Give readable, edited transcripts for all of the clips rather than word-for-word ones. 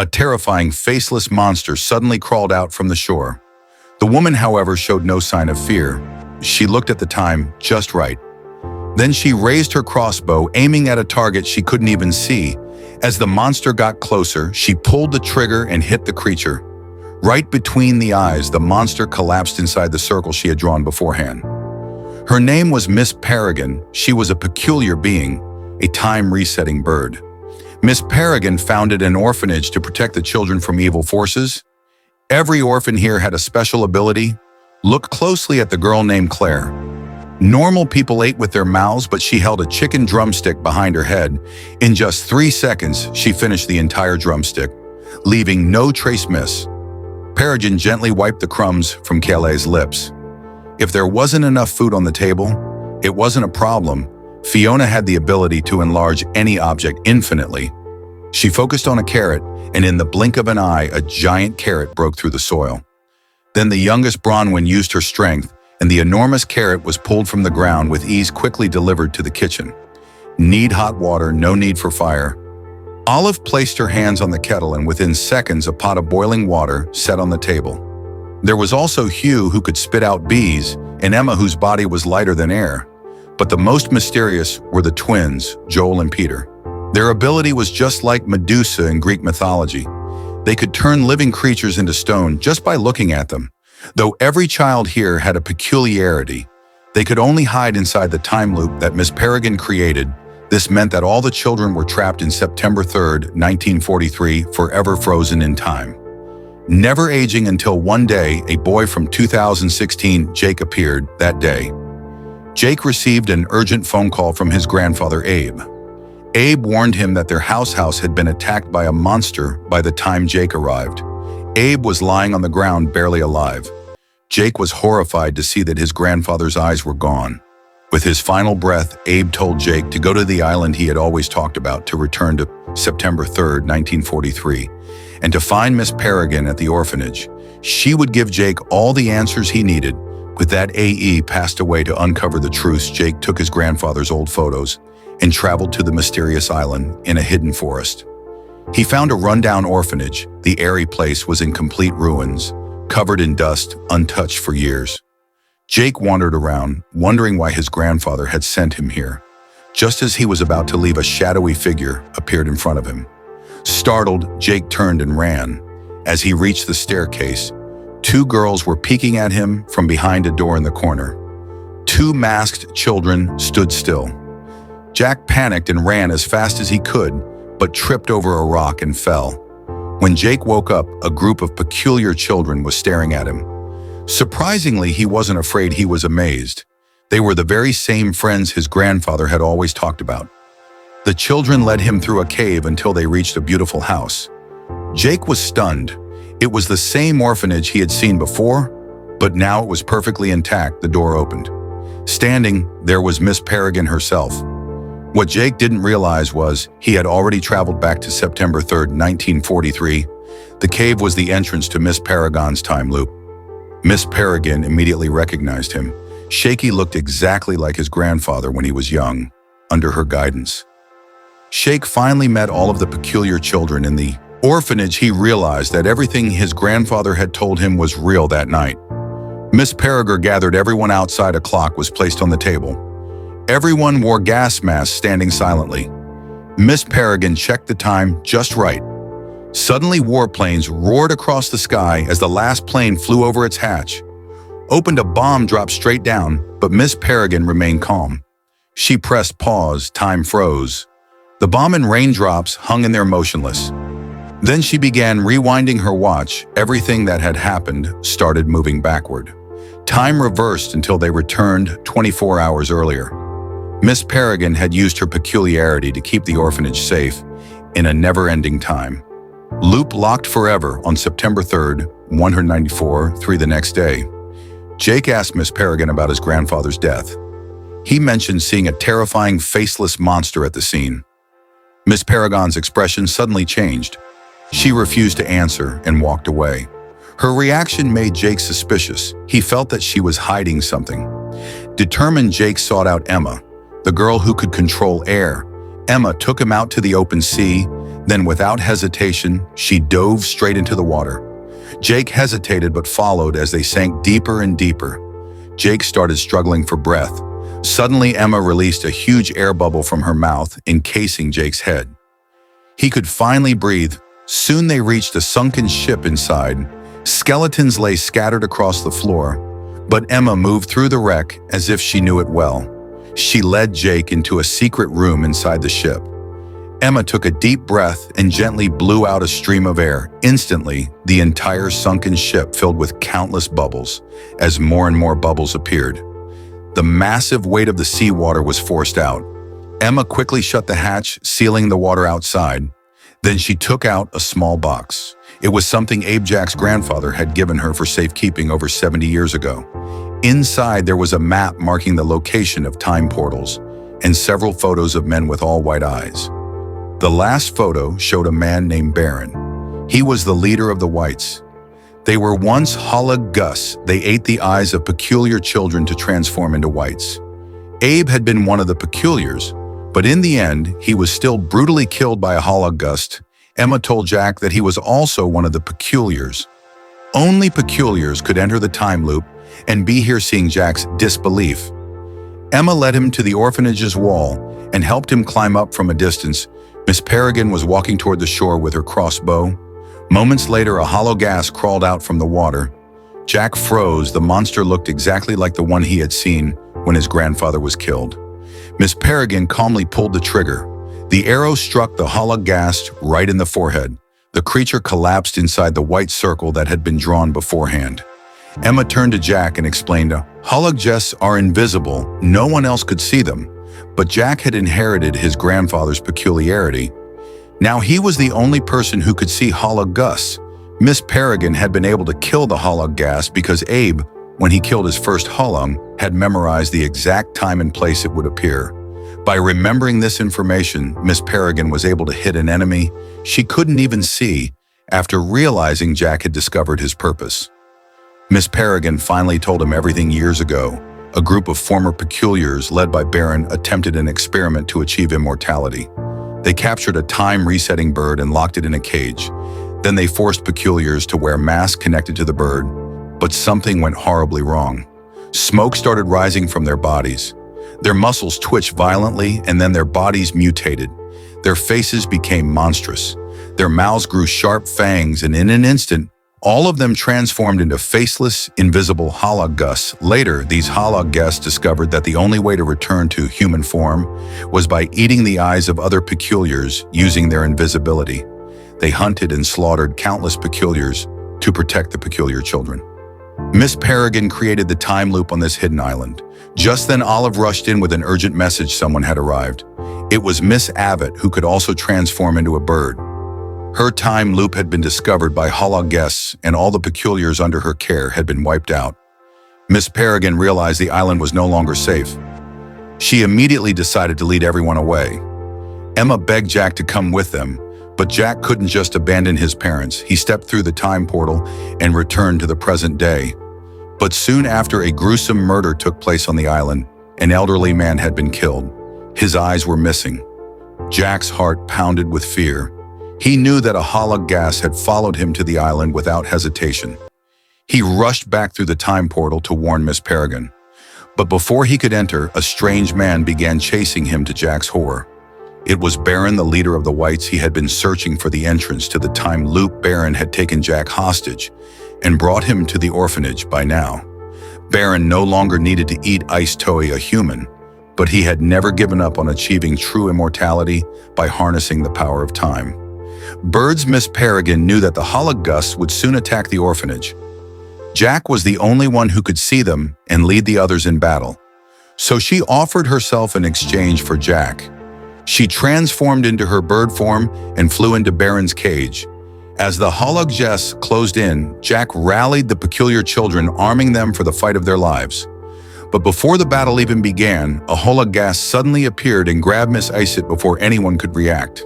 A terrifying, faceless monster suddenly crawled out from the shore. The woman, however, showed no sign of fear. She looked at the time just right. Then she raised her crossbow, aiming at a target she couldn't even see. As the monster got closer, she pulled the trigger and hit the creature. Right between the eyes, the monster collapsed inside the circle she had drawn beforehand. Her name was Miss Peregrine. She was a peculiar being, a time-resetting bird. Miss Peregrine founded an orphanage to protect the children from evil forces. Every orphan here had a special ability. Look closely at the girl named Claire. Normal people ate with their mouths, but she held a chicken drumstick behind her head. In just 3 seconds, she finished the entire drumstick, leaving no trace miss. Peregrine gently wiped the crumbs from Kelly's lips. If there wasn't enough food on the table, it wasn't a problem. Fiona had the ability to enlarge any object infinitely. She focused on a carrot, and in the blink of an eye, a giant carrot broke through the soil. Then the youngest Bronwyn used her strength, and the enormous carrot was pulled from the ground with ease, quickly delivered to the kitchen. Need hot water, no need for fire. Olive placed her hands on the kettle, and within seconds a pot of boiling water set on the table. There was also Hugh, who could spit out bees, and Emma, whose body was lighter than air. But the most mysterious were the twins, Joel and Peter. Their ability was just like Medusa in Greek mythology. They could turn living creatures into stone just by looking at them. Though every child here had a peculiarity, they could only hide inside the time loop that Miss Peregrine created. This meant that all the children were trapped in September 3rd, 1943, forever frozen in time. Never aging until one day, a boy from 2016, Jake, appeared that day. Jake received an urgent phone call from his grandfather, Abe. Abe warned him that their house had been attacked by a monster by the time Jake arrived. Abe was lying on the ground, barely alive. Jake was horrified to see that his grandfather's eyes were gone. With his final breath, Abe told Jake to go to the island he had always talked about, to return to September 3rd, 1943, and to find Miss Peregrine at the orphanage. She would give Jake all the answers he needed. With that, AE passed away to uncover the truth. Jake took his grandfather's old photos and traveled to the mysterious island in a hidden forest. He found a rundown orphanage. The airy place was in complete ruins, covered in dust, untouched for years. Jake wandered around, wondering why his grandfather had sent him here. Just as he was about to leave, a shadowy figure appeared in front of him. Startled, Jake turned and ran. As he reached the staircase, 2 girls were peeking at him from behind a door in the corner. 2 masked children stood still. Jack panicked and ran as fast as he could, but tripped over a rock and fell. When Jake woke up, a group of peculiar children was staring at him. Surprisingly, he wasn't afraid, he was amazed. They were the very same friends his grandfather had always talked about. The children led him through a cave until they reached a beautiful house. Jake was stunned. It was the same orphanage he had seen before, but now it was perfectly intact. The door opened. Standing there was Miss Peregrine herself. What Jake didn't realize was he had already traveled back to September 3rd, 1943. The cave was the entrance to Miss Peregrine's time loop. Miss Peregrine immediately recognized him. Shaky looked exactly like his grandfather when he was young, under her guidance. Shake finally met all of the peculiar children in the orphanage. He realized that everything his grandfather had told him was real that night. Miss Peregrine gathered everyone outside. A clock was placed on the table. Everyone wore gas masks, standing silently. Miss Peregrine checked the time just right. Suddenly, warplanes roared across the sky as the last plane flew over its hatch. Opened, a bomb dropped straight down, but Miss Peregrine remained calm. She pressed pause. Time froze. The bomb and raindrops hung in there motionless. Then she began rewinding her watch. Everything that had happened started moving backward. Time reversed until they returned 24 hours earlier. Miss Peregrine had used her peculiarity to keep the orphanage safe in a never-ending time. Loop locked forever on September 3rd, 194, the next day. Jake asked Miss Peregrine about his grandfather's death. He mentioned seeing a terrifying, faceless monster at the scene. Miss Peregrine's expression suddenly changed. She refused to answer and walked away. Her reaction made Jake suspicious. He felt that she was hiding something. Determined, Jake sought out Emma, the girl who could control air. Emma took him out to the open sea. Then, without hesitation, she dove straight into the water. Jake hesitated but followed as they sank deeper and deeper. Jake started struggling for breath. Suddenly, Emma released a huge air bubble from her mouth, encasing Jake's head. He could finally breathe. Soon they reached a sunken ship inside. Skeletons lay scattered across the floor, but Emma moved through the wreck as if she knew it well. She led Jake into a secret room inside the ship. Emma took a deep breath and gently blew out a stream of air. Instantly, the entire sunken ship filled with countless bubbles. As more and more bubbles appeared, the massive weight of the seawater was forced out. Emma quickly shut the hatch, sealing the water outside. Then she took out a small box. It was something Abe Jack's grandfather had given her for safekeeping over 70 years ago. Inside, there was a map marking the location of time portals and several photos of men with all white eyes. The last photo showed a man named Baron. He was the leader of the Whites. They were once Holag Gus. They ate the eyes of peculiar children to transform into Whites. Abe had been one of the peculiars, but in the end, he was still brutally killed by a Holag Gus. Emma told Jack that he was also one of the peculiars. Only peculiars could enter the time loop and be here, seeing Jack's disbelief. Emma led him to the orphanage's wall and helped him climb up from a distance. Miss Peregrine was walking toward the shore with her crossbow. Moments later, a hollow gas crawled out from the water. Jack froze. The monster looked exactly like the one he had seen when his grandfather was killed. Miss Peregrine calmly pulled the trigger. The arrow struck the hollow gas right in the forehead. The creature collapsed inside the white circle that had been drawn beforehand. Emma turned to Jack and explained, Holag Gus are invisible. No one else could see them. But Jack had inherited his grandfather's peculiarity. Now he was the only person who could see Holag Gus. Miss Peregrine had been able to kill the Holag Gas because Abe, when he killed his first Holag, had memorized the exact time and place it would appear. By remembering this information, Miss Peregrine was able to hit an enemy she couldn't even see after realizing Jack had discovered his purpose. Miss Peregrine finally told him everything years ago. A group of former peculiars led by Baron attempted an experiment to achieve immortality. They captured a time-resetting bird and locked it in a cage. Then they forced peculiars to wear masks connected to the bird, but something went horribly wrong. Smoke started rising from their bodies. Their muscles twitched violently, and then their bodies mutated. Their faces became monstrous. Their mouths grew sharp fangs, and in an instant, all of them transformed into faceless, invisible Holag Gus. Later, these Holag Gus discovered that the only way to return to human form was by eating the eyes of other peculiars using their invisibility. They hunted and slaughtered countless peculiars to protect the peculiar children. Miss Peregrine created the time loop on this hidden island. Just then, Olive rushed in with an urgent message. Someone had arrived. It was Miss Abbott, who could also transform into a bird. Her time loop had been discovered by Holag Gus, and all the peculiars under her care had been wiped out. Miss Peregrine realized the island was no longer safe. She immediately decided to lead everyone away. Emma begged Jack to come with them, but Jack couldn't just abandon his parents. He stepped through the time portal and returned to the present day. But soon after, a gruesome murder took place on the island. An elderly man had been killed. His eyes were missing. Jack's heart pounded with fear. He knew that a Holag Gas had followed him to the island without hesitation. He rushed back through the time portal to warn Miss Peregrine. But before he could enter, a strange man began chasing him to Jack's horror. It was Baron, the leader of the Whites. He had been searching for the entrance to the time loop. Baron had taken Jack hostage and brought him to the orphanage. By now, Baron no longer needed to eat Ice Toy, a human, but he had never given up on achieving true immortality by harnessing the power of time. Bird's Miss Peregrine knew that the Holag Gus would soon attack the orphanage. Jack was the only one who could see them and lead the others in battle. So she offered herself in exchange for Jack. She transformed into her bird form and flew into Baron's cage. As the Holag Gus closed in, Jack rallied the peculiar children, arming them for the fight of their lives. But before the battle even began, a Holag Gus suddenly appeared and grabbed Miss Isit before anyone could react.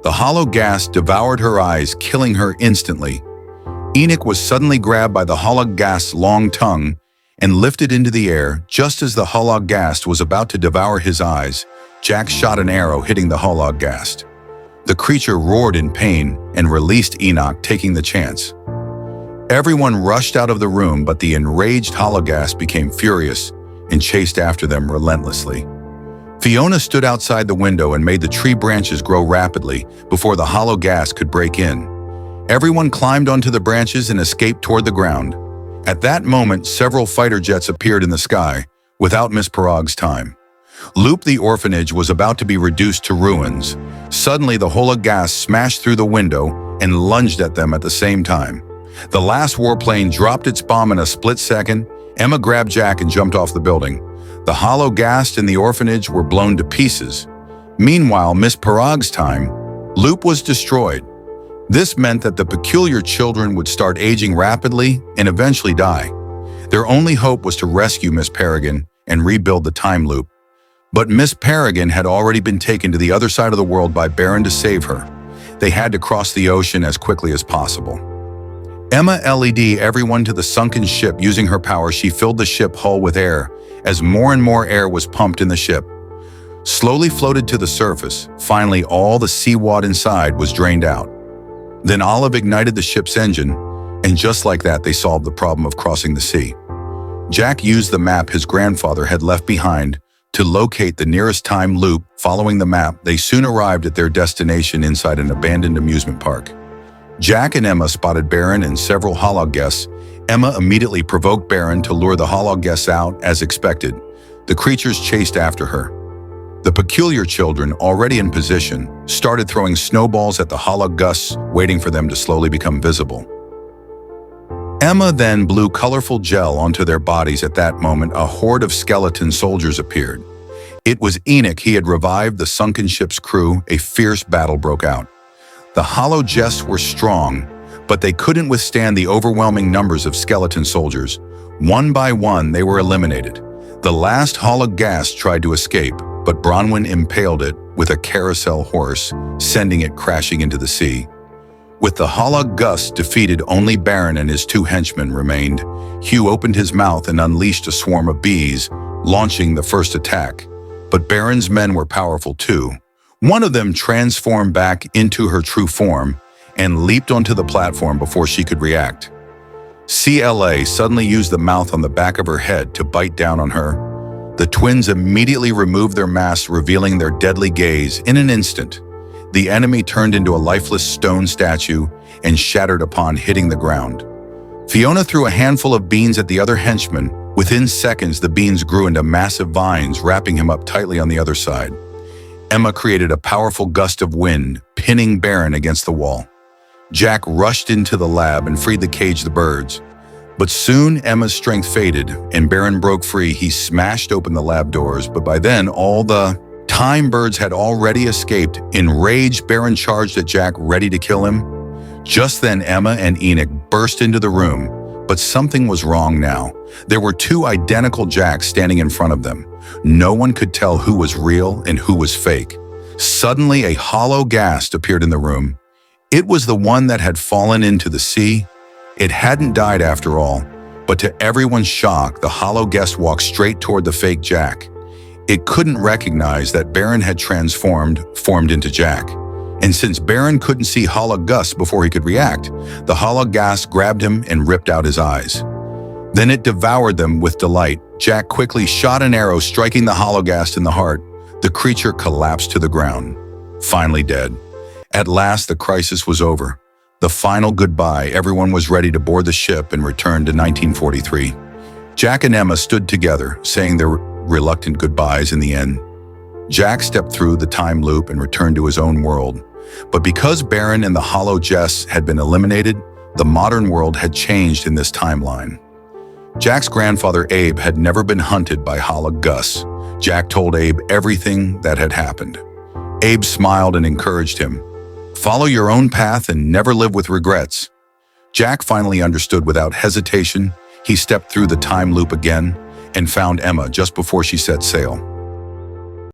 The hollow gas devoured her eyes, killing her instantly. Enoch was suddenly grabbed by the Holag Gas' long tongue and lifted into the air. Just as the Holag Gas was about to devour his eyes, Jack shot an arrow, hitting the Holag Gas. The creature roared in pain and released Enoch, taking the chance. Everyone rushed out of the room, but the enraged Hologast became furious and chased after them relentlessly. Fiona stood outside the window and made the tree branches grow rapidly before the Hologast could break in. Everyone climbed onto the branches and escaped toward the ground. At that moment, several fighter jets appeared in the sky, without Miss Parag's time. Loop the orphanage was about to be reduced to ruins. Suddenly, the Hologast smashed through the window and lunged at them at the same time. The last warplane dropped its bomb in a split second. Emma grabbed Jack and jumped off the building. The Hologast and the orphanage were blown to pieces. Meanwhile, Miss Parag's time, Loop was destroyed. This meant that the peculiar children would start aging rapidly and eventually die. Their only hope was to rescue Miss Peregrine and rebuild the time loop. But Miss Peregrine had already been taken to the other side of the world by Baron to save her. They had to cross the ocean as quickly as possible. Emma LED everyone to the sunken ship. Using her power, she filled the ship hull with air as more and more air was pumped in the ship. Slowly floated to the surface. Finally, all the seawater inside was drained out. Then Olive ignited the ship's engine, and just like that, they solved the problem of crossing the sea. Jack used the map his grandfather had left behind to locate the nearest time loop. Following the map, they soon arrived at their destination inside an abandoned amusement park. Jack and Emma spotted Baron and several Hologuests. Emma immediately provoked Baron to lure the Hologuests out. As expected, the creatures chased after her. The peculiar children, already in position, started throwing snowballs at the Hologuests, waiting for them to slowly become visible. Emma then blew colorful gel onto their bodies. At that moment, a horde of skeleton soldiers appeared. It was Enoch. He had revived the sunken ship's crew. A fierce battle broke out. The Hologuests were strong, but they couldn't withstand the overwhelming numbers of skeleton soldiers. One by one, they were eliminated. The last Hologast tried to escape, but Bronwyn impaled it with a carousel horse, sending it crashing into the sea. With the Hologusts defeated, only Baron and his two henchmen remained. Hugh opened his mouth and unleashed a swarm of bees, launching the first attack. But Baron's men were powerful too. One of them transformed back into her true form and leaped onto the platform before she could react. CLA suddenly used the mouth on the back of her head to bite down on her. The twins immediately removed their masks, revealing their deadly gaze. In an instant, the enemy turned into a lifeless stone statue and shattered upon hitting the ground. Fiona threw a handful of beans at the other henchman. Within seconds, the beans grew into massive vines, wrapping him up tightly on the other side. Emma created a powerful gust of wind, pinning Baron against the wall. Jack rushed into the lab and freed the caged birds. But soon Emma's strength faded and Baron broke free. He smashed open the lab doors, but by then all the time birds had already escaped. Enraged, Baron charged at Jack, ready to kill him. Just then Emma and Enoch burst into the room, but something was wrong now. There were two identical Jacks standing in front of them. No one could tell who was real and who was fake. Suddenly, a Hologast appeared in the room. It was the one that had fallen into the sea. It hadn't died after all, but to everyone's shock, the Hologast walked straight toward the fake Jack. It couldn't recognize that Baron had formed into Jack. And since Baron couldn't see Hologast before he could react, the Hologast grabbed him and ripped out his eyes. Then it devoured them with delight. Jack quickly shot an arrow, striking the Hologast in the heart. The creature collapsed to the ground, finally dead. At last, the crisis was over. The final goodbye. Everyone was ready to board the ship and return to 1943. Jack and Emma stood together, saying their reluctant goodbyes. In the end, Jack stepped through the time loop and returned to his own world. But because Baron and the Hologuests had been eliminated, the modern world had changed in this timeline. Jack's grandfather, Abe, had never been hunted by Hologuests. Jack told Abe everything that had happened. Abe smiled and encouraged him. Follow your own path and never live with regrets. Jack finally understood without hesitation. He stepped through the time loop again and found Emma just before she set sail.